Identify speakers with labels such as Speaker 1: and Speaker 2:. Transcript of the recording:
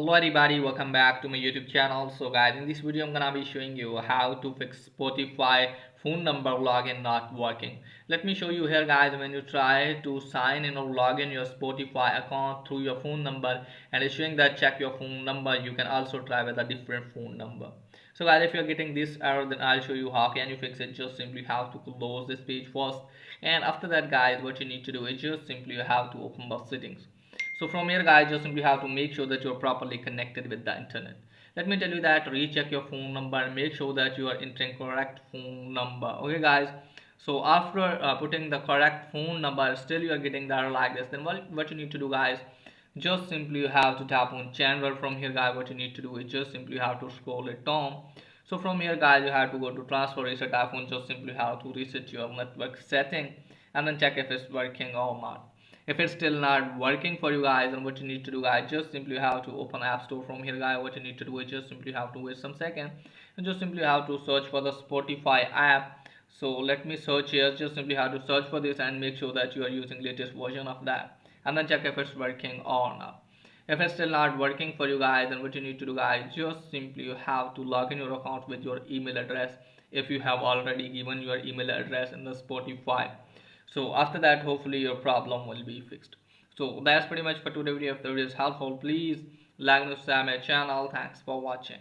Speaker 1: Hello everybody, welcome back to my YouTube channel. So guys, in this video I'm gonna be showing you how to fix Spotify phone number login not working. Let me show you here guys. When you try to sign in or log in your Spotify account through your phone number and it's showing that check your phone number, you can also try with a different phone number. So guys, if you're getting this error, then I'll show you how can you fix it. Just simply have to close this page first, and after that guys, what you need to do is just simply you have to open the settings. So from here guys, just simply have to make sure that you're properly connected with the internet. Let me tell you that recheck your phone number and make sure that you are entering correct phone number. Okay guys, so after putting the correct phone number still you are getting the error like this, then what you need to do guys, just simply you have to tap on channel. From here guys, what you need to do is just simply you have to scroll it down. So from here guys, you have to go to transfer reset iPhone. Just simply have to reset your network setting and then check if it's working or not. If it's still not working for you guys, then what you need to do guys, just simply have to open App Store. From here guys, what you need to do is just simply have to wait some second and just simply have to search for the Spotify app. So let me search here. Just simply have to search for this and make sure that you are using latest version of that and then check if it's working or not. If it's still not working for you guys, then what you need to do guys, just simply you have to log in your account with your email address if you have already given your email address in the Spotify. So after that, hopefully your problem will be fixed. So that's pretty much for today's video. If the video is helpful, please like and subscribe my channel. Thanks for watching.